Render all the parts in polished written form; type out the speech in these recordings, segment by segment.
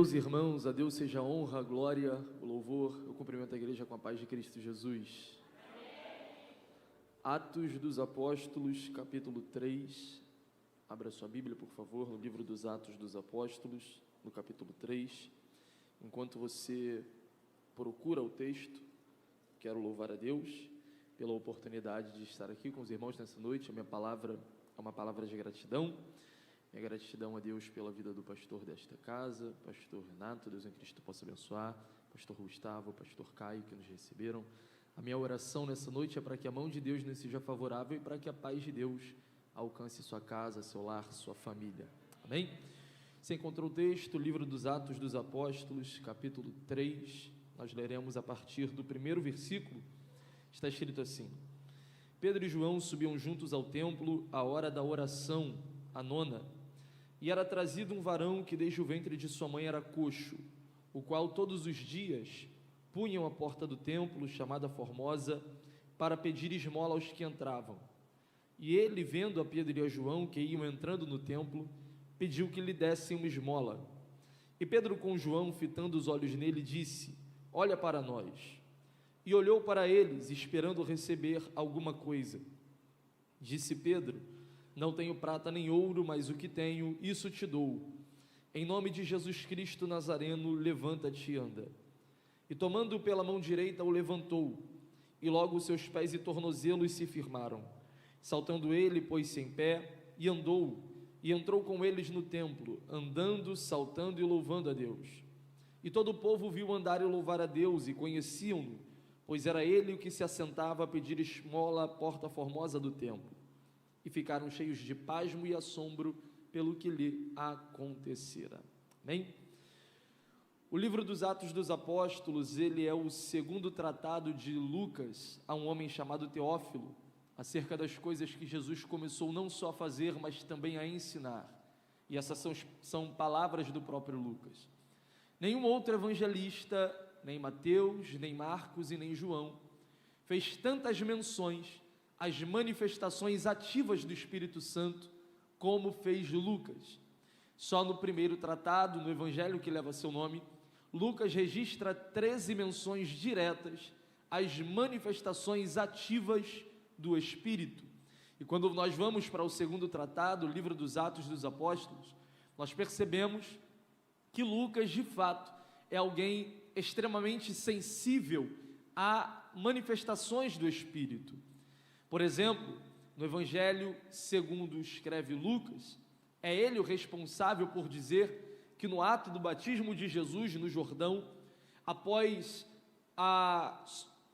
Meus irmãos, a Deus seja a honra, a glória, o louvor. Eu cumprimento a igreja com a paz de Cristo Jesus. Atos dos Apóstolos, capítulo 3. Abra sua Bíblia, por favor, no livro dos Atos dos Apóstolos, no capítulo 3. Enquanto você procura o texto, quero louvar a Deus pela oportunidade de estar aqui com os irmãos nessa noite. A minha palavra é uma palavra de gratidão. Minha gratidão a Deus pela vida do pastor desta casa, pastor Renato, Deus em Cristo possa abençoar, pastor Gustavo, pastor Caio, que nos receberam. A minha oração nessa noite é para que a mão de Deus nos seja favorável e para que a paz de Deus alcance sua casa, seu lar, sua família. Amém? Você encontrou o texto, livro dos Atos dos Apóstolos, capítulo 3, nós leremos a partir do primeiro versículo. Está escrito assim: Pedro e João subiam juntos ao templo à hora da oração, a nona, e era trazido um varão que desde o ventre de sua mãe era coxo, o qual todos os dias punham à porta do templo, chamada Formosa, para pedir esmola aos que entravam. E ele, vendo a Pedro e a João, que iam entrando no templo, pediu que lhe dessem uma esmola. E Pedro, com João, fitando os olhos nele, disse: Olha para nós. E olhou para eles, esperando receber alguma coisa. Disse Pedro: Não tenho prata nem ouro, mas o que tenho, isso te dou. Em nome de Jesus Cristo Nazareno, levanta-te e anda. E tomando-o pela mão direita, o levantou, e logo os seus pés e tornozelos se firmaram. Saltando ele, pôs-se em pé, e andou, e entrou com eles no templo, andando, saltando e louvando a Deus. E todo o povo viu andar e louvar a Deus, e conheciam-no, pois era ele o que se assentava a pedir esmola à porta formosa do templo. E ficaram cheios de pasmo e assombro pelo que lhe acontecera. Amém? O livro dos Atos dos Apóstolos, ele é o segundo tratado de Lucas a um homem chamado Teófilo, acerca das coisas que Jesus começou não só a fazer, mas também a ensinar. E essas são palavras do próprio Lucas. Nenhum outro evangelista, nem Mateus, nem Marcos e nem João, fez tantas menções às manifestações ativas do Espírito Santo, como fez Lucas. Só no primeiro tratado, no evangelho que leva seu nome, Lucas registra 13 menções diretas às manifestações ativas do Espírito. E quando nós vamos para o segundo tratado, o livro dos Atos dos Apóstolos, nós percebemos que Lucas, de fato, é alguém extremamente sensível a manifestações do Espírito. Por exemplo, no Evangelho segundo escreve Lucas, é ele o responsável por dizer que no ato do batismo de Jesus no Jordão, após a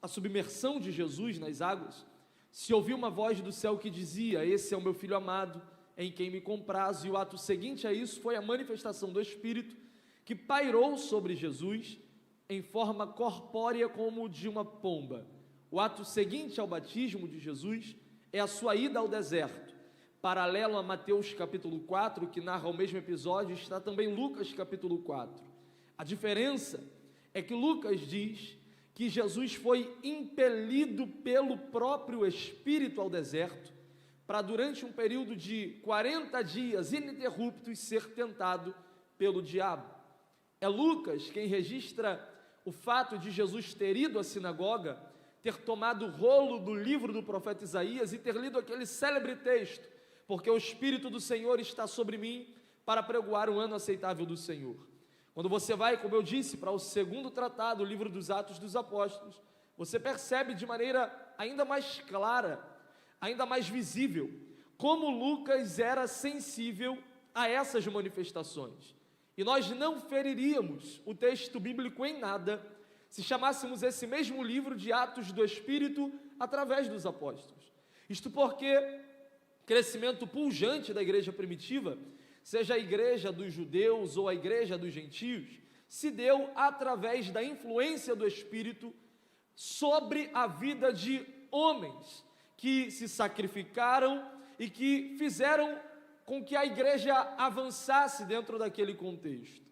submersão de Jesus nas águas, se ouviu uma voz do céu que dizia: Esse é o meu Filho amado, em quem me comprazo. E o ato seguinte a isso foi a manifestação do Espírito, que pairou sobre Jesus em forma corpórea como de uma pomba. O ato seguinte ao batismo de Jesus é a sua ida ao deserto. Paralelo a Mateus capítulo 4, que narra o mesmo episódio, está também Lucas capítulo 4. A diferença é que Lucas diz que Jesus foi impelido pelo próprio Espírito ao deserto, para durante um período de 40 dias ininterruptos ser tentado pelo diabo. É Lucas quem registra o fato de Jesus ter ido à sinagoga, ter tomado o rolo do livro do profeta Isaías e ter lido aquele célebre texto: Porque o Espírito do Senhor está sobre mim para pregoar o ano aceitável do Senhor. Quando você vai, como eu disse, para o segundo tratado, o livro dos Atos dos Apóstolos, você percebe de maneira ainda mais clara, ainda mais visível, como Lucas era sensível a essas manifestações. E nós não feriríamos o texto bíblico em nada se chamássemos esse mesmo livro de Atos do Espírito através dos apóstolos. Isto porque crescimento pujante da igreja primitiva, seja a igreja dos judeus ou a igreja dos gentios, se deu através da influência do Espírito sobre a vida de homens que se sacrificaram e que fizeram com que a igreja avançasse dentro daquele contexto.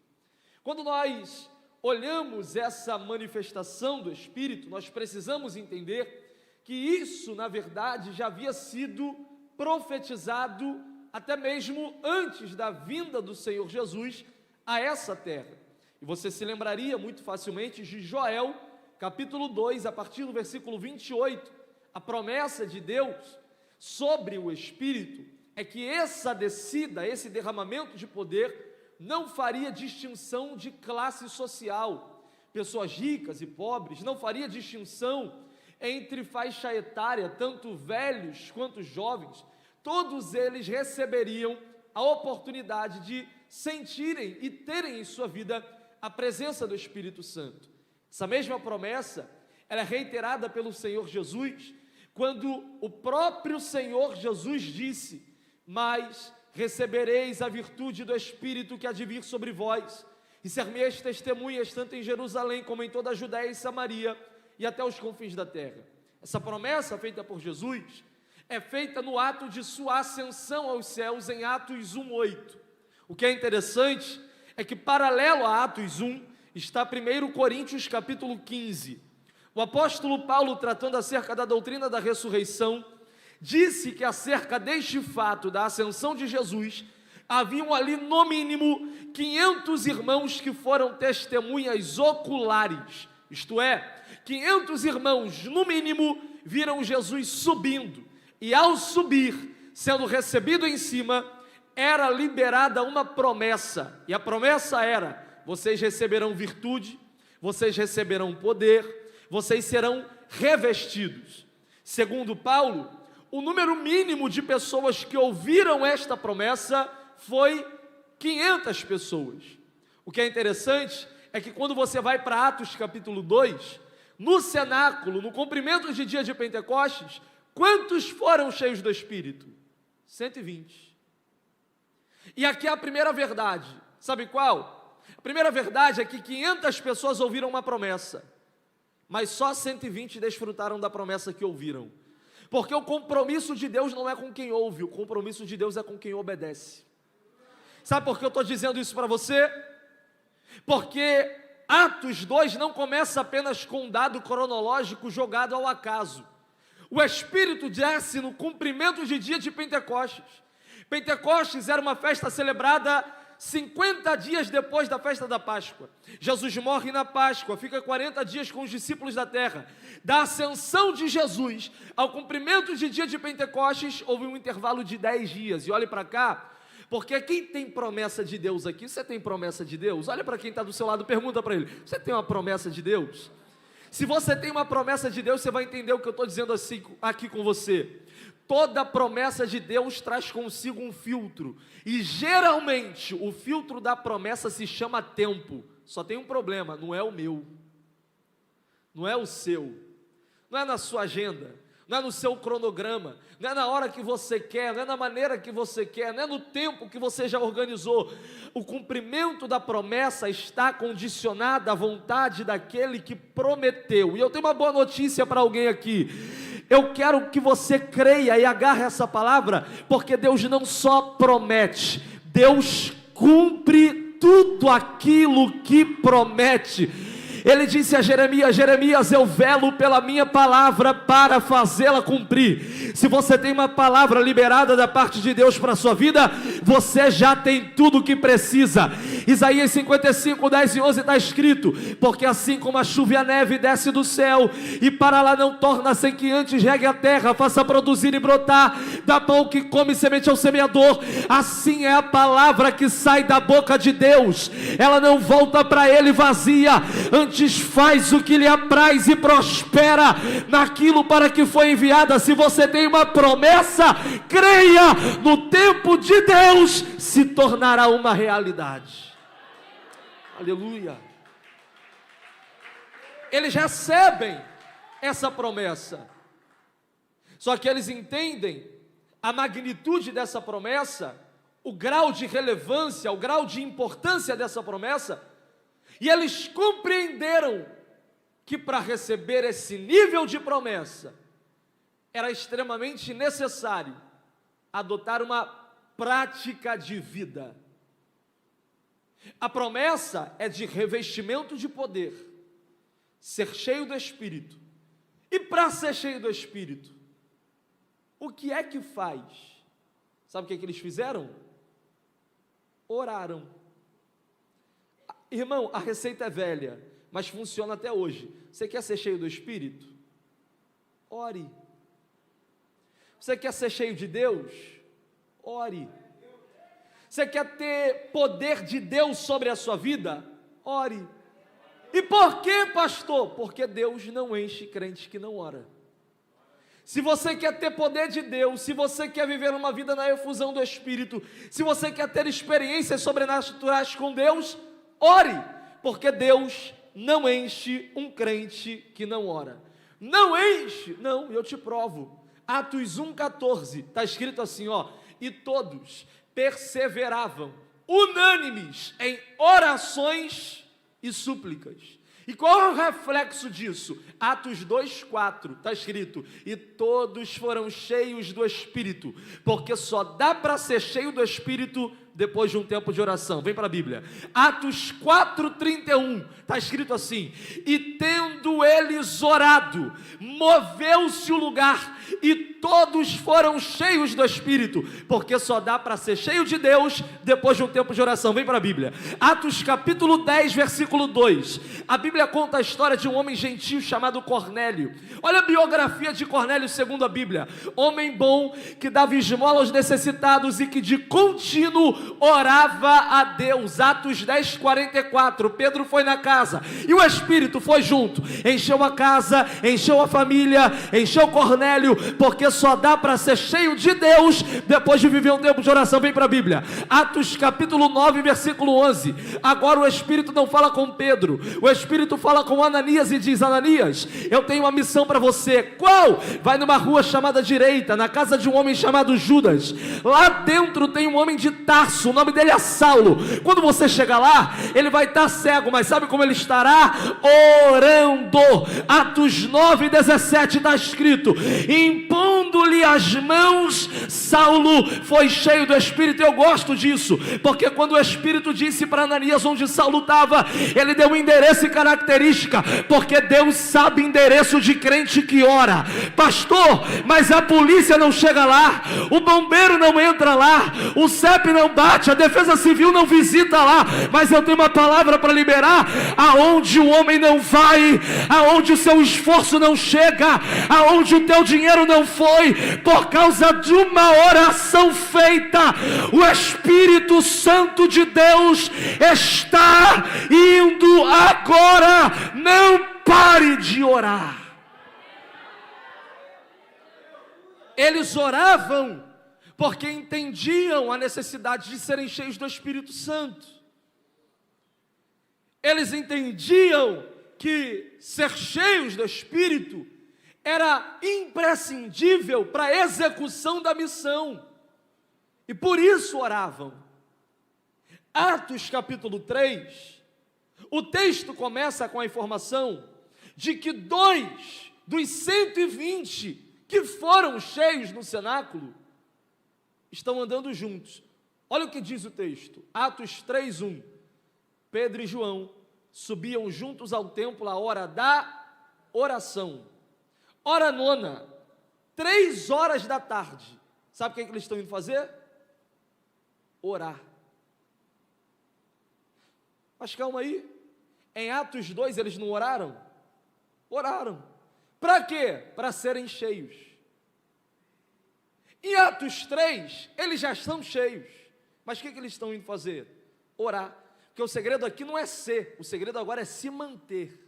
Quando nós olhamos essa manifestação do Espírito, nós precisamos entender que isso, na verdade, já havia sido profetizado até mesmo antes da vinda do Senhor Jesus a essa terra. E você se lembraria muito facilmente de Joel, capítulo 2, a partir do versículo 28, a promessa de Deus sobre o Espírito é que essa descida, esse derramamento de poder, não faria distinção de classe social, pessoas ricas e pobres, não faria distinção entre faixa etária, tanto velhos quanto jovens, todos eles receberiam a oportunidade de sentirem e terem em sua vida a presença do Espírito Santo. Essa mesma promessa, ela é reiterada pelo Senhor Jesus, quando o próprio Senhor Jesus disse: mas recebereis a virtude do Espírito que há de vir sobre vós, e ser-me-eis testemunhas tanto em Jerusalém como em toda a Judéia e Samaria, e até os confins da terra. Essa promessa feita por Jesus é feita no ato de sua ascensão aos céus, em Atos 1:8. O que é interessante é que, paralelo a Atos 1, está 1 Coríntios capítulo 15. O apóstolo Paulo, tratando acerca da doutrina da ressurreição, disse que acerca deste fato da ascensão de Jesus, haviam ali no mínimo 500 irmãos que foram testemunhas oculares, isto é, 500 irmãos no mínimo viram Jesus subindo, e ao subir, sendo recebido em cima, era liberada uma promessa, e a promessa era: vocês receberão virtude, vocês receberão poder, vocês serão revestidos. Segundo Paulo, o número mínimo de pessoas que ouviram esta promessa foi 500 pessoas. O que é interessante é que quando você vai para Atos capítulo 2, no cenáculo, no cumprimento de dia de Pentecostes, quantos foram cheios do Espírito? 120. E aqui é a primeira verdade, sabe qual? A primeira verdade é que 500 pessoas ouviram uma promessa, mas só 120 desfrutaram da promessa que ouviram. Porque o compromisso de Deus não é com quem ouve, o compromisso de Deus é com quem obedece. Sabe por que eu estou dizendo isso para você? Porque Atos 2 não começa apenas com um dado cronológico jogado ao acaso. O Espírito desce no cumprimento de dia de Pentecostes. Pentecostes era uma festa celebrada 50 dias depois da festa da Páscoa. Jesus morre na Páscoa, fica 40 dias com os discípulos da terra. Da ascensão de Jesus ao cumprimento de dia de Pentecostes, houve um intervalo de 10 dias. E olhe para cá, porque quem tem promessa de Deus aqui? Você tem promessa de Deus? Olha para quem está do seu lado, pergunta para ele: você tem uma promessa de Deus? Se você tem uma promessa de Deus, você vai entender o que eu estou dizendo assim, aqui com você. Toda promessa de Deus traz consigo um filtro, e geralmente o filtro da promessa se chama tempo. Só tem um problema: não é o meu, não é o seu, não é na sua agenda, não é no seu cronograma, não é na hora que você quer, não é na maneira que você quer, não é no tempo que você já organizou. O cumprimento da promessa está condicionado à vontade daquele que prometeu. E eu tenho uma boa notícia para alguém aqui: eu quero que você creia e agarre essa palavra, porque Deus não só promete, Deus cumpre tudo aquilo que promete. Ele disse a Jeremias: Jeremias, eu velo pela minha palavra para fazê-la cumprir. Se você tem uma palavra liberada da parte de Deus para a sua vida, você já tem tudo o que precisa. Isaías 55, 10 e 11 está escrito: porque assim como a chuva e a neve desce do céu, e para lá não torna sem que antes regue a terra, faça produzir e brotar, dá pão que come semente ao semeador, assim é a palavra que sai da boca de Deus. Ela não volta para ele vazia, antes faz o que lhe apraz e prospera naquilo para que foi enviada. Se você tem uma promessa, creia, no tempo de Deus se tornará uma realidade. Aleluia. Eles recebem essa promessa, só que eles entendem a magnitude dessa promessa, o grau de relevância, o grau de importância dessa promessa, e eles compreenderam que para receber esse nível de promessa, era extremamente necessário adotar uma prática de vida. A promessa é de revestimento de poder, ser cheio do Espírito. E para ser cheio do Espírito, o que é que faz? Sabe o que é que eles fizeram? Oraram. Irmão, a receita é velha, mas funciona até hoje. Você quer ser cheio do Espírito? Ore. Você quer ser cheio de Deus? Ore. Você quer ter poder de Deus sobre a sua vida? Ore. E por quê, pastor? Porque Deus não enche crente que não ora. Se você quer ter poder de Deus, se você quer viver uma vida na efusão do Espírito, se você quer ter experiências sobrenaturais com Deus, ore, porque Deus não enche um crente que não ora. Não enche, não, eu te provo. Atos 1,14, está escrito assim, e todos perseveravam, unânimes em orações e súplicas. E qual é o reflexo disso? Atos 2,4, está escrito, e todos foram cheios do Espírito, porque só dá para ser cheio do Espírito depois de um tempo de oração. Vem para a Bíblia. Atos 4,31, está escrito assim, e tendo eles orado, moveu-se o lugar, e todos foram cheios do Espírito, porque só dá para ser cheio de Deus depois de um tempo de oração. Vem para a Bíblia. Atos capítulo 10, versículo 2, a Bíblia conta a história de um homem gentil chamado Cornélio. Olha a biografia de Cornélio segundo a Bíblia. Homem bom, que dava esmola aos necessitados e que de contínuo orava a Deus. Atos 10, 44, Pedro foi na casa e o Espírito foi junto, encheu a casa, encheu a família, encheu Cornélio, porque só dá para ser cheio de Deus depois de viver um tempo de oração. Vem para a Bíblia. Atos capítulo 9, versículo 11, agora o Espírito não fala com Pedro, o Espírito fala com Ananias e diz, Ananias, eu tenho uma missão para você. Qual? Vai numa rua chamada direita, na casa de um homem chamado Judas, lá dentro tem um homem de Tarso, o nome dele é Saulo. Quando você chegar lá, ele vai estar cego, mas sabe como ele estará? Orando. Atos 9, 17 está escrito, impondo-lhe as mãos, Saulo foi cheio do Espírito. Eu gosto disso, porque quando o Espírito disse para Ananias onde Saulo estava, ele deu um endereço e característica, porque Deus sabe endereço de crente que ora. Pastor, mas a polícia não chega lá, o bombeiro não entra lá, o CEP não bate, a defesa civil não visita lá, mas eu tenho uma palavra para liberar. Aonde o homem não vai, aonde o seu esforço não chega, aonde o teu dinheiro não foi, por causa de uma oração feita, o Espírito Santo de Deus está indo agora. Não pare de orar. Eles oravam porque entendiam a necessidade de serem cheios do Espírito Santo. Eles entendiam que ser cheios do Espírito era imprescindível para a execução da missão, e por isso oravam. Atos capítulo 3, o texto começa com a informação de que 2 dos 120 que foram cheios no cenáculo estão andando juntos. Olha o que diz o texto, Atos 3:1, Pedro e João subiam juntos ao templo à hora da oração. Hora nona, 3 horas da tarde. Sabe o que eles estão indo fazer? Orar. Mas calma aí, em Atos 2 eles não oraram? Oraram. Para quê? Para serem cheios. Em Atos 3, eles já estão cheios. Mas o que eles estão indo fazer? Orar. Porque o segredo aqui não é ser, o segredo agora é se manter.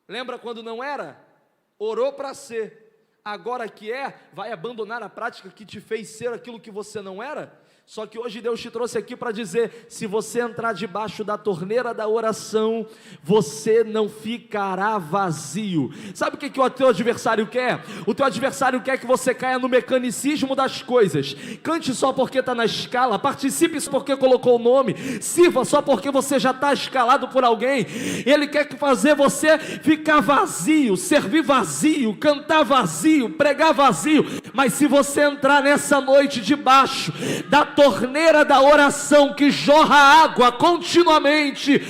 Lembra quando não era? Orou para ser. Agora que é, vai abandonar a prática que te fez ser aquilo que você não era? Só que hoje Deus te trouxe aqui para dizer, se você entrar debaixo da torneira da oração, você não ficará vazio. Sabe o que o teu adversário quer? O teu adversário quer que você caia no mecanicismo das coisas. Cante só porque está na escala, participe só porque colocou o nome, sirva só porque você já está escalado por alguém. Ele quer fazer você ficar vazio, servir vazio, cantar vazio, pregar vazio. Mas se você entrar nessa noite debaixo da torneira da oração que jorra água continuamente,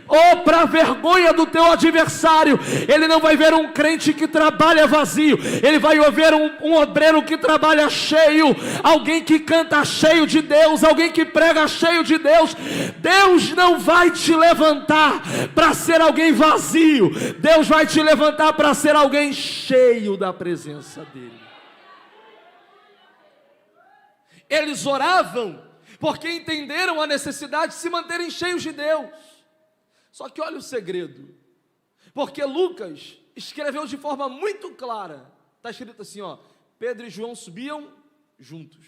ou para a vergonha do teu adversário, ele não vai ver um crente que trabalha vazio, ele vai ver um obreiro que trabalha cheio, alguém que canta cheio de Deus, alguém que prega cheio de Deus. Deus não vai te levantar para ser alguém vazio, Deus vai te levantar para ser alguém cheio da presença dEle. Eles oravam porque entenderam a necessidade de se manterem cheios de Deus. Só que olha o segredo, porque Lucas escreveu de forma muito clara, está escrito assim, Pedro e João subiam juntos.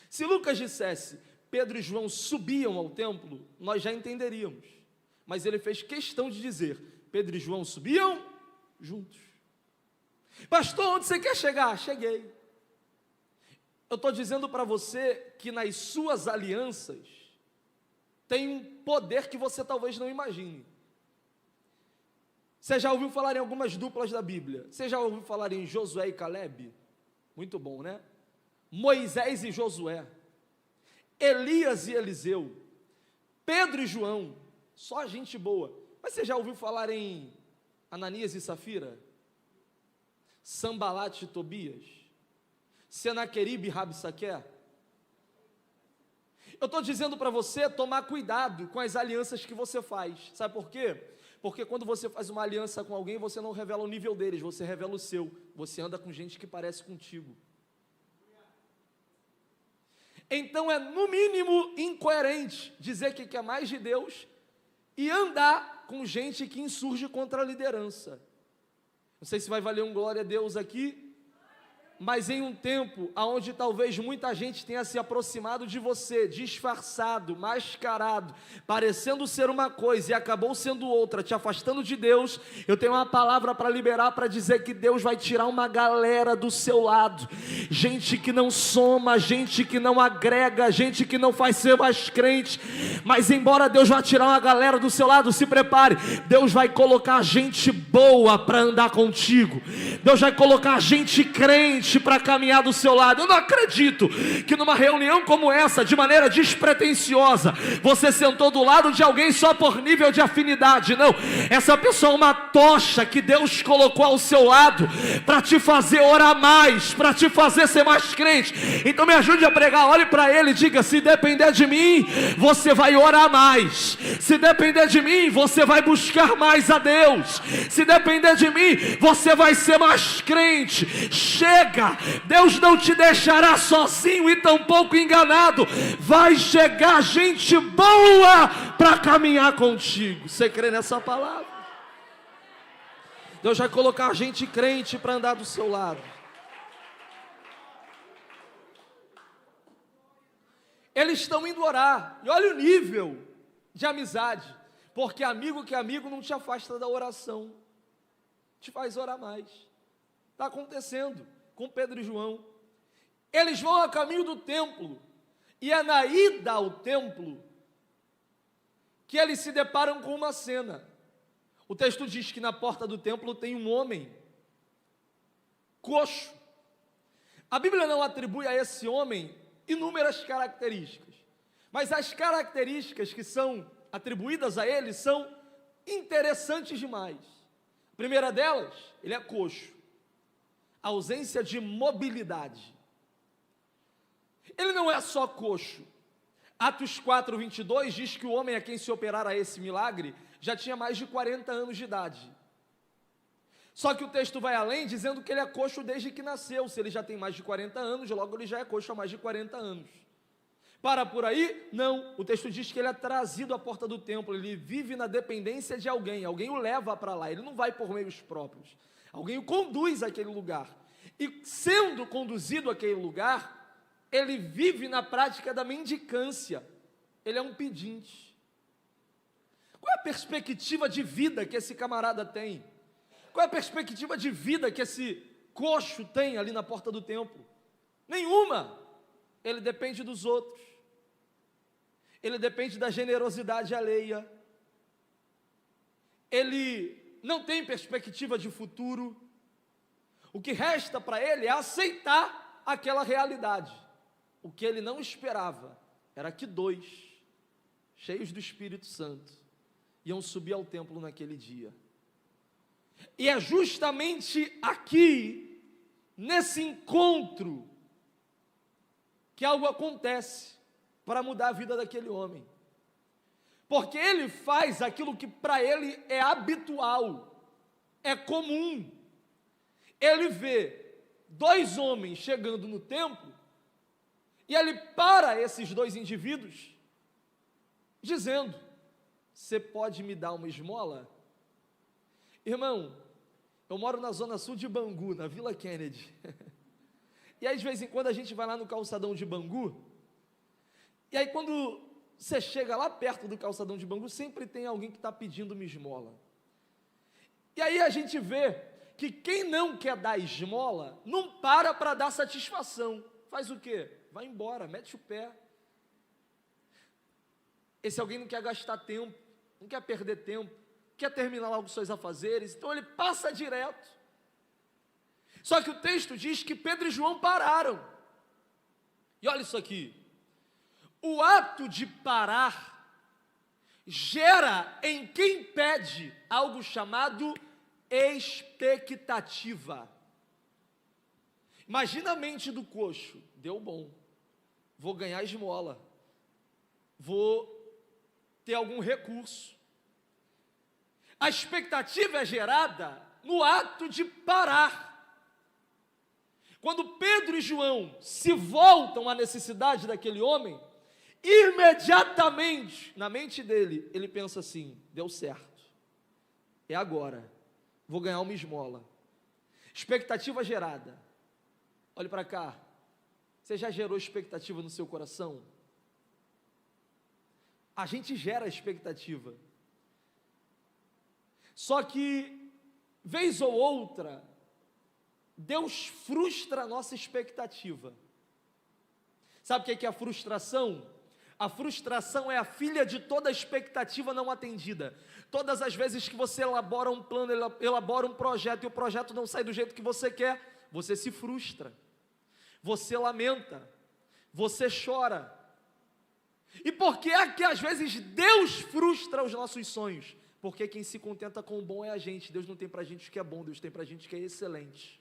Se Lucas dissesse, Pedro e João subiam ao templo, nós já entenderíamos, mas ele fez questão de dizer, Pedro e João subiam juntos. Pastor, onde você quer chegar? Cheguei. Eu estou dizendo para você que nas suas alianças tem um poder que você talvez não imagine. Você já ouviu falar em algumas duplas da Bíblia? Você já ouviu falar em Josué e Calebe? Muito bom, né? Moisés e Josué, Elias e Eliseu, Pedro e João, só gente boa. Mas você já ouviu falar em Ananias e Safira? Sambalate e Tobias? Senaqueribe e Rabsaque? Eu estou dizendo para você tomar cuidado com as alianças que você faz. Sabe por quê? Porque quando você faz uma aliança com alguém, você não revela o nível deles, você revela o seu. Você anda com gente que parece contigo. Então é no mínimo incoerente dizer que quer mais de Deus e andar com gente que insurge contra a liderança. Não sei se vai valer um glória a Deus aqui, mas em um tempo onde talvez muita gente tenha se aproximado de você, disfarçado, mascarado, parecendo ser uma coisa e acabou sendo outra, te afastando de Deus, eu tenho uma palavra para liberar, para dizer que Deus vai tirar uma galera do seu lado, gente que não soma, gente que não agrega, gente que não faz ser mais crente, mas embora Deus vá tirar uma galera do seu lado, se prepare, Deus vai colocar gente boa para andar contigo, Deus vai colocar gente crente para caminhar do seu lado. Eu não acredito que numa reunião como essa, de maneira despretensiosa, você sentou do lado de alguém só por nível de afinidade. Não, essa pessoa é uma tocha que Deus colocou ao seu lado para te fazer orar mais, para te fazer ser mais crente. Então me ajude a pregar, olhe para ele e diga, se depender de mim, você vai orar mais, se depender de mim, você vai buscar mais a Deus, se depender de mim, você vai ser mais crente. Chega, Deus não te deixará sozinho e tampouco enganado, vai chegar gente boa para caminhar contigo. Você crê nessa palavra? Deus vai colocar gente crente para andar do seu lado. Eles estão indo orar, e olha o nível de amizade, porque amigo que é amigo não te afasta da oração, te faz orar mais. Está acontecendo com Pedro e João. Eles vão a caminho do templo, e é na ida ao templo que eles se deparam com uma cena. O texto diz que na porta do templo tem um homem coxo. A Bíblia não atribui a esse homem inúmeras características, mas as características que são atribuídas a ele são interessantes demais. A primeira delas, ele é coxo. Ausência de mobilidade. Ele não é só coxo. Atos 4:22 diz que o homem a quem se operara esse milagre já tinha mais de 40 anos de idade. Só que o texto vai além, dizendo que ele é coxo desde que nasceu. Se ele já tem mais de 40 anos, logo ele já é coxo há mais de 40 anos. Para por aí? Não. O texto diz que ele é trazido à porta do templo, ele vive na dependência de alguém, alguém o leva para lá, ele não vai por meios próprios. Alguém o conduz àquele lugar, e sendo conduzido àquele lugar, ele vive na prática da mendicância, ele é um pedinte. Qual é a perspectiva de vida que esse camarada tem? Qual é a perspectiva de vida que esse coxo tem ali na porta do templo? Nenhuma. Ele depende dos outros, ele depende da generosidade alheia, ele não tem perspectiva de futuro. O que resta para ele é aceitar aquela realidade. O que ele não esperava era que 2, cheios do Espírito Santo, iam subir ao templo naquele dia. E é justamente aqui, nesse encontro, que algo acontece para mudar a vida daquele homem. Porque ele faz aquilo que para ele é habitual, é comum. Ele vê 2 homens chegando no templo, e ele para esses 2 indivíduos, dizendo: você pode me dar uma esmola? Irmão, eu moro na zona sul de Bangu, na Vila Kennedy, e aí de vez em quando a gente vai lá no calçadão de Bangu, e aí quando você chega lá perto do calçadão de Bangu, sempre tem alguém que está pedindo uma esmola, e aí a gente vê que quem não quer dar esmola, não para dar satisfação, faz o quê? Vai embora, mete o pé. Esse alguém não quer gastar tempo, não quer perder tempo, quer terminar logo seus afazeres, então ele passa direto. Só que o texto diz que Pedro e João pararam. E olha isso aqui, o ato de parar gera em quem pede algo chamado expectativa. Imagina a mente do coxo: deu bom, vou ganhar esmola, vou ter algum recurso. A expectativa é gerada no ato de parar. Quando Pedro e João se voltam à necessidade daquele homem, imediatamente, na mente dele, ele pensa assim: deu certo, é agora, vou ganhar uma esmola. Expectativa gerada. Olhe para cá, você já gerou expectativa no seu coração? A gente gera expectativa, só que, vez ou outra, Deus frustra a nossa expectativa. Sabe o que é a frustração? A frustração é a filha de toda expectativa não atendida. Todas as vezes que você elabora um plano, elabora um projeto, e o projeto não sai do jeito que você quer, você se frustra, você lamenta, você chora. E por que é que às vezes Deus frustra os nossos sonhos? Porque quem se contenta com o bom é a gente. Deus não tem pra gente o que é bom, Deus tem pra gente o que é excelente.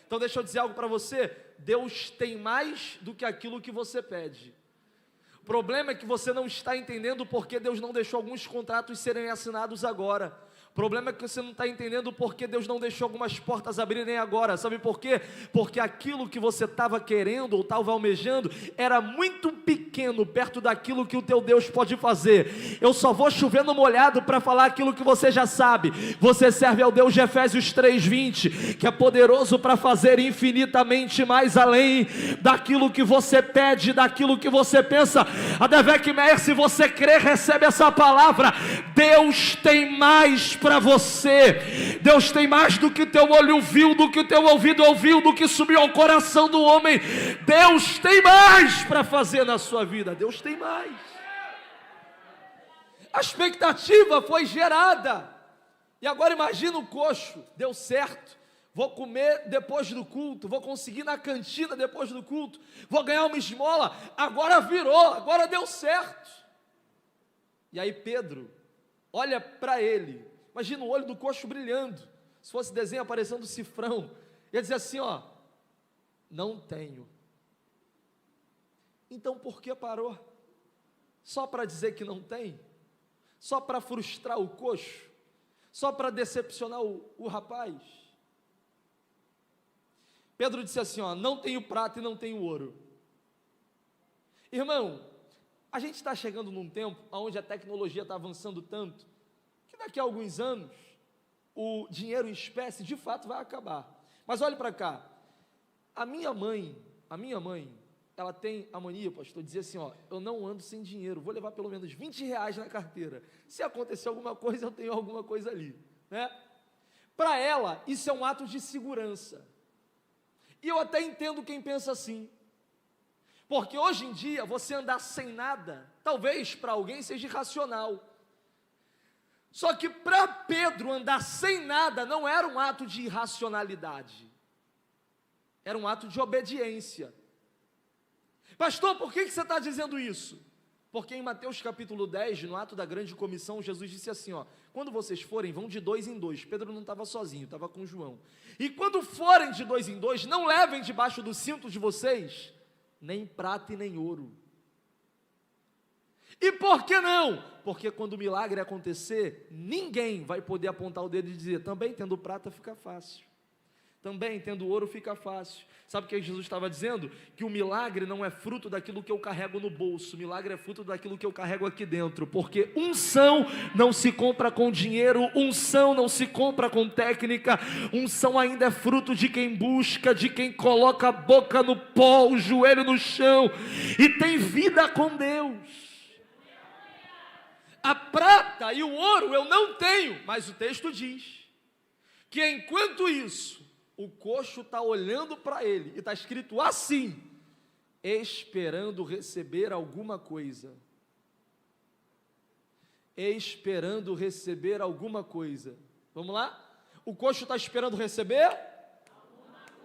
Então deixa eu dizer algo para você: Deus tem mais do que aquilo que você pede. O problema é que você não está entendendo porque Deus não deixou alguns contratos serem assinados agora. O problema é que você não está entendendo porque Deus não deixou algumas portas abrirem agora. Sabe por quê? Porque aquilo que você estava querendo ou estava almejando era muito pequeno perto daquilo que o teu Deus pode fazer. Eu só vou chover no molhado para falar aquilo que você já sabe. Você serve ao Deus de Efésios 3:20, que é poderoso para fazer infinitamente mais além daquilo que você pede, daquilo que você pensa. Adevec Meir, se você crer, recebe essa palavra. Deus tem mais para você. Deus tem mais do que o teu olho viu, do que o teu ouvido ouviu, do que subiu ao coração do homem. Deus tem mais para fazer na sua vida. Deus tem mais. A expectativa foi gerada. E agora imagina o coxo: deu certo, vou comer depois do culto, vou conseguir na cantina depois do culto, vou ganhar uma esmola. Agora virou, agora deu certo. E aí Pedro olha para ele, imagina o olho do coxo brilhando, se fosse desenho aparecendo o cifrão, ia dizer assim: ó, não tenho. Então por que parou? Só para dizer que não tem? Só para frustrar o coxo? Só para decepcionar o rapaz? Pedro disse assim: ó, não tenho prata e não tenho ouro. Irmão, a gente está chegando num tempo onde a tecnologia está avançando tanto, que daqui a alguns anos, o dinheiro em espécie de fato vai acabar. Mas olhe para cá, a minha mãe, ela tem a mania, pastor, de dizer assim: ó, eu não ando sem dinheiro, vou levar pelo menos 20 reais na carteira, se acontecer alguma coisa, eu tenho alguma coisa ali, né? Para ela, isso é um ato de segurança, e eu até entendo quem pensa assim, porque hoje em dia, você andar sem nada, talvez para alguém seja irracional, só que para Pedro andar sem nada, não era um ato de irracionalidade, era um ato de obediência. Pastor, por que você está dizendo isso? Porque em Mateus capítulo 10, no ato da grande comissão, Jesus disse assim, quando vocês forem, vão de 2 em 2, Pedro não estava sozinho, estava com João, e quando forem de 2 em 2, não levem debaixo do cinto de vocês, nem prata e nem ouro. E por que não? Porque quando o milagre acontecer, ninguém vai poder apontar o dedo e dizer, também tendo prata fica fácil, também tendo ouro fica fácil. Sabe o que Jesus estava dizendo? Que o milagre não é fruto daquilo que eu carrego no bolso, o milagre é fruto daquilo que eu carrego aqui dentro, porque unção não se compra com dinheiro, unção não se compra com técnica, unção ainda é fruto de quem busca, de quem coloca a boca no pó, o joelho no chão, e tem vida com Deus. A prata e o ouro eu não tenho, mas o texto diz, que enquanto isso, o coxo está olhando para ele, e está escrito assim, esperando receber alguma coisa. Esperando receber alguma coisa. Vamos lá? O coxo está esperando receber?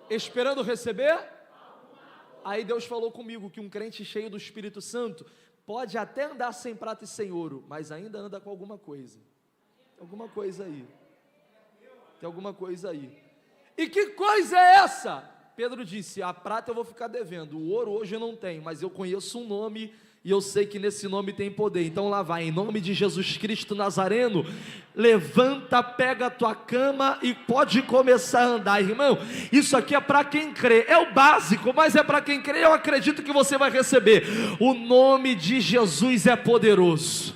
Esperando receber? Aí Deus falou comigo que um crente cheio do Espírito Santo pode até andar sem prata e sem ouro, mas ainda anda com alguma coisa. Tem alguma coisa aí. Tem alguma coisa aí. E que coisa é essa? Pedro disse, a prata eu vou ficar devendo, o ouro hoje eu não tenho, mas eu conheço um nome e eu sei que nesse nome tem poder. Então lá vai, em nome de Jesus Cristo Nazareno, levanta, pega a tua cama e pode começar a andar. Irmão, isso aqui é para quem crê, é o básico, mas é para quem crê. Eu acredito que você vai receber. O nome de Jesus é poderoso.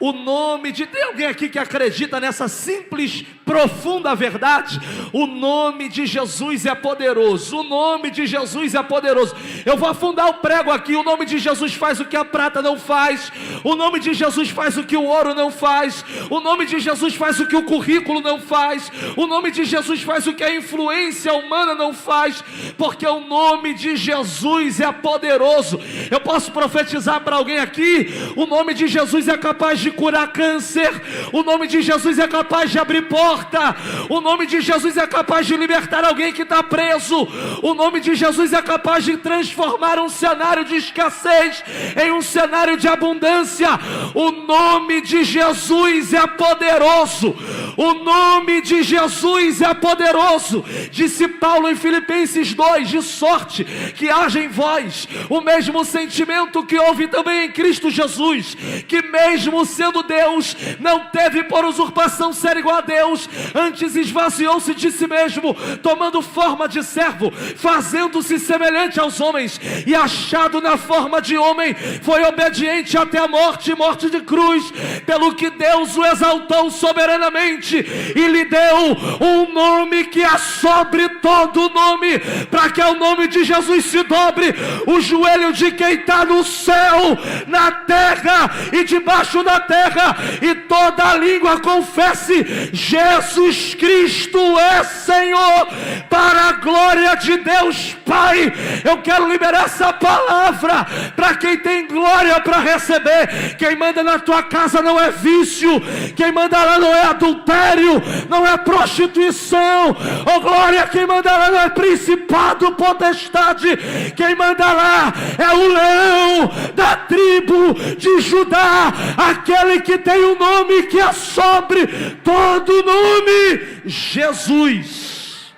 O nome de... Tem alguém aqui que acredita nessa simples, profunda verdade? O nome de Jesus é poderoso. O nome de Jesus é poderoso. Eu vou afundar o prego aqui. O nome de Jesus faz o que a prata não faz. O nome de Jesus faz o que o ouro não faz. O nome de Jesus faz o que o currículo não faz. O nome de Jesus faz o que a influência humana não faz. Porque o nome de Jesus é poderoso. Eu posso profetizar para alguém aqui? O nome de Jesus é capaz de curar câncer, o nome de Jesus é capaz de abrir porta, o nome de Jesus é capaz de libertar alguém que está preso, o nome de Jesus é capaz de transformar um cenário de escassez em um cenário de abundância. O nome de Jesus é poderoso, o nome de Jesus é poderoso. Disse Paulo em Filipenses 2, de sorte que haja em vós o mesmo sentimento que houve também em Cristo Jesus, que mesmo sendo Deus, não teve por usurpação ser igual a Deus, antes esvaziou-se de si mesmo, tomando forma de servo, fazendo-se semelhante aos homens, e achado na forma de homem, foi obediente até a morte, morte de cruz, pelo que Deus o exaltou soberanamente, e lhe deu um nome que é sobre todo nome, para que ao nome de Jesus se dobre o joelho de quem está no céu, na terra e debaixo da terra, e toda a língua confesse: Jesus Cristo é Senhor, para a glória de Deus Pai. Eu quero liberar essa palavra para quem tem glória para receber. Quem manda na tua casa não é vício, quem manda lá não é adultério, não é prostituição, oh glória, quem manda lá não é principado, potestade, quem manda lá é o leão da tribo de Judá, aquele que tem um nome que é sobre todo nome: Jesus.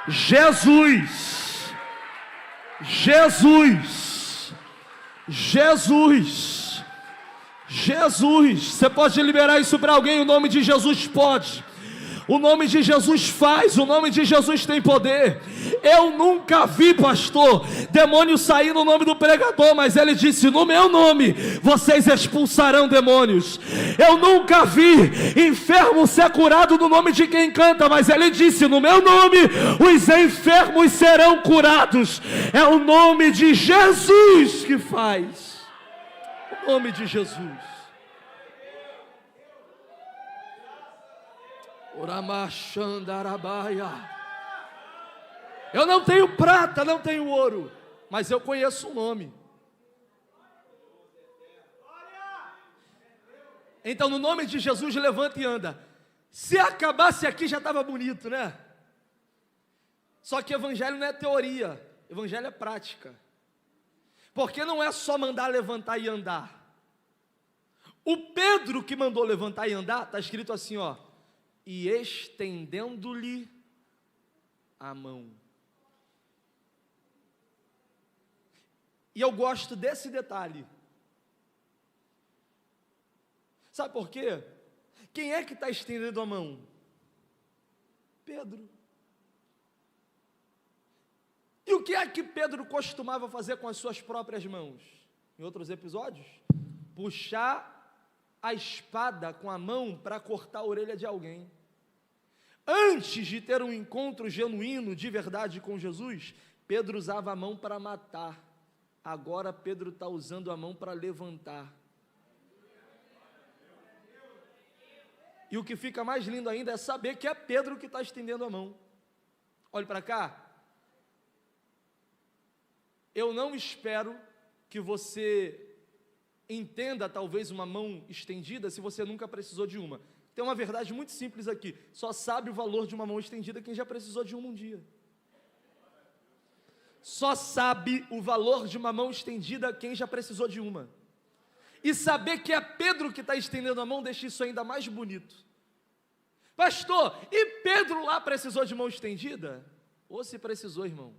Jesus. Jesus. Jesus. Jesus. Você pode liberar isso para alguém? O nome de Jesus pode. O nome de Jesus faz, o nome de Jesus tem poder. Eu nunca vi, pastor, demônio sair no nome do pregador, mas ele disse: no meu nome vocês expulsarão demônios. Eu nunca vi enfermo ser curado no nome de quem canta, mas ele disse: no meu nome os enfermos serão curados. É o nome de Jesus que faz. O nome de Jesus. Eu não tenho prata, não tenho ouro, mas eu conheço o nome. Então, no nome de Jesus, levanta e anda. Se acabasse aqui, já estava bonito, né? Só que evangelho não é teoria, evangelho é prática. Porque não é só mandar levantar e andar. O Pedro que mandou levantar e andar, está escrito assim, ó, e estendendo-lhe a mão. E eu gosto desse detalhe. Sabe por quê? Quem é que está estendendo a mão? Pedro. E o que é que Pedro costumava fazer com as suas próprias mãos? Em outros episódios? Puxar a espada com a mão para cortar a orelha de alguém. Antes de ter um encontro genuíno, de verdade com Jesus, Pedro usava a mão para matar. Agora Pedro está usando a mão para levantar. E o que fica mais lindo ainda é saber que é Pedro que está estendendo a mão. Olhe para cá. Eu não espero que você entenda talvez uma mão estendida se você nunca precisou de uma. Tem uma verdade muito simples aqui. Só sabe o valor de uma mão estendida quem já precisou de uma um dia. Só sabe o valor de uma mão estendida quem já precisou de uma. E saber que é Pedro que está estendendo a mão deixa isso ainda mais bonito. Pastor, e Pedro lá precisou de mão estendida? Ou se precisou, irmão?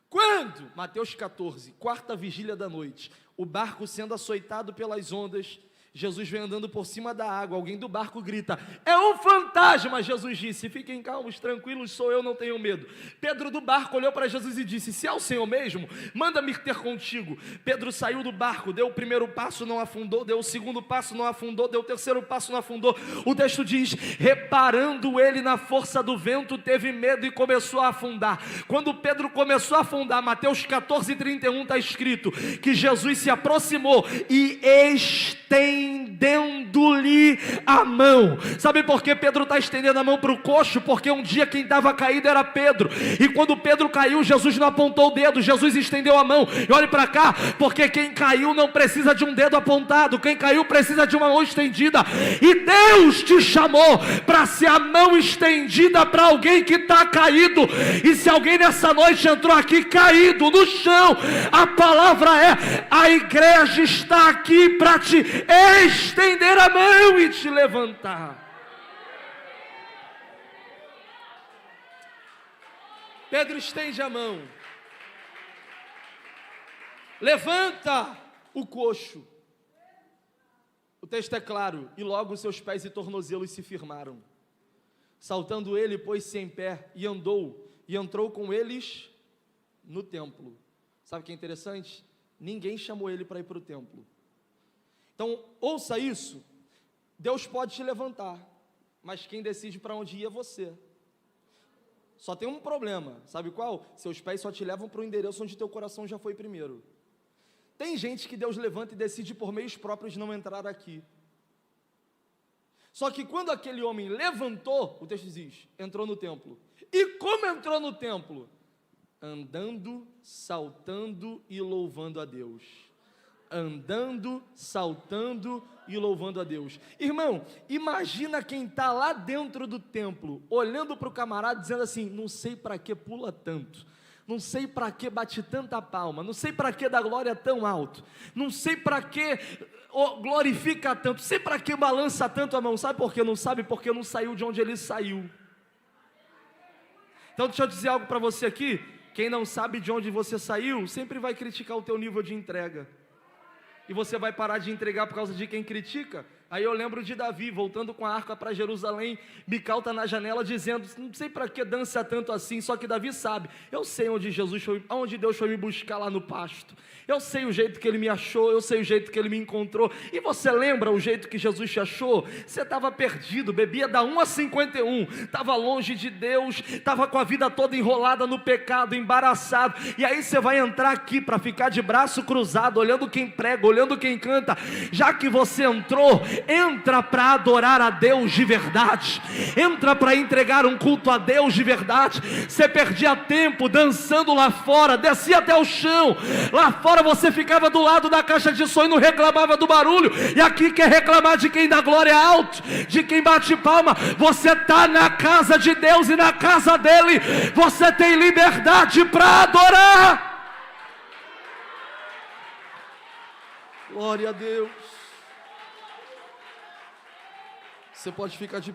Quando? Mateus 14, quarta vigília da noite, o barco sendo açoitado pelas ondas, Jesus vem andando por cima da água, alguém do barco grita, é um fantasma. Jesus disse, fiquem calmos, tranquilos, sou eu, não tenho medo. Pedro do barco olhou para Jesus e disse, se é o Senhor mesmo, manda-me ter contigo. Pedro saiu do barco, deu o primeiro passo, não afundou, deu o segundo passo, não afundou, deu o terceiro passo, não afundou. O texto diz, reparando ele na força do vento, teve medo e começou a afundar. Quando Pedro começou a afundar, Mateus 14, 31 está escrito, que Jesus se aproximou e estendendo-lhe a mão. Sabe por que Pedro está estendendo a mão para o coxo? Porque um dia quem estava caído era Pedro, e quando Pedro caiu, Jesus não apontou o dedo, Jesus estendeu a mão. E olhe para cá, porque quem caiu não precisa de um dedo apontado, quem caiu precisa de uma mão estendida, e Deus te chamou para ser a mão estendida para alguém que está caído. E se alguém nessa noite entrou aqui caído no chão, a palavra é, a igreja está aqui para te estender a mão e te levantar. Pedro estende a mão, levanta o coxo. O texto é claro, e logo seus pés e tornozelos se firmaram. Saltando ele, pôs-se em pé e andou, e entrou com eles no templo. Sabe o que é interessante? Ninguém chamou ele para ir para o templo. Então, ouça isso, Deus pode te levantar, mas quem decide para onde ir é você. Só tem um problema, sabe qual? Seus pés só te levam para o endereço onde teu coração já foi primeiro. Tem gente que Deus levanta e decide por meios próprios não entrar aqui. Só que quando aquele homem levantou, o texto diz, entrou no templo. E como entrou no templo? Andando, saltando e louvando a Deus. Andando, saltando e louvando a Deus. Irmão, imagina quem está lá dentro do templo, olhando para o camarada, dizendo assim, não sei para que pula tanto, não sei para que bate tanta palma, não sei para que dá glória tão alto, não sei para que glorifica tanto, não sei para que balança tanto a mão. Sabe por que não sabe? Porque não saiu de onde ele saiu. Então deixa eu dizer algo para você aqui, quem não sabe de onde você saiu, sempre vai criticar o teu nível de entrega. E você vai parar de entregar por causa de quem critica. Aí eu lembro de Davi, voltando com a arca para Jerusalém, Mical está na janela dizendo, não sei para que dança tanto assim, só que Davi sabe, eu sei onde Deus foi me buscar lá no pasto, eu sei o jeito que Ele me achou, eu sei o jeito que Ele me encontrou. E você lembra o jeito que Jesus te achou? Você estava perdido, bebia da 1 a 51, estava longe de Deus, estava com a vida toda enrolada no pecado, embaraçado, e aí você vai entrar aqui para ficar de braço cruzado, olhando quem prega, olhando quem canta. Já que você entrou, entra para adorar a Deus de verdade, entra para entregar um culto a Deus de verdade. Você perdia tempo dançando lá fora, descia até o chão, lá fora você ficava do lado da caixa de som e não reclamava do barulho, e aqui quer reclamar de quem dá glória alto, de quem bate palma. Você está na casa de Deus e na casa dele você tem liberdade para adorar. Glória a Deus. Você pode ficar de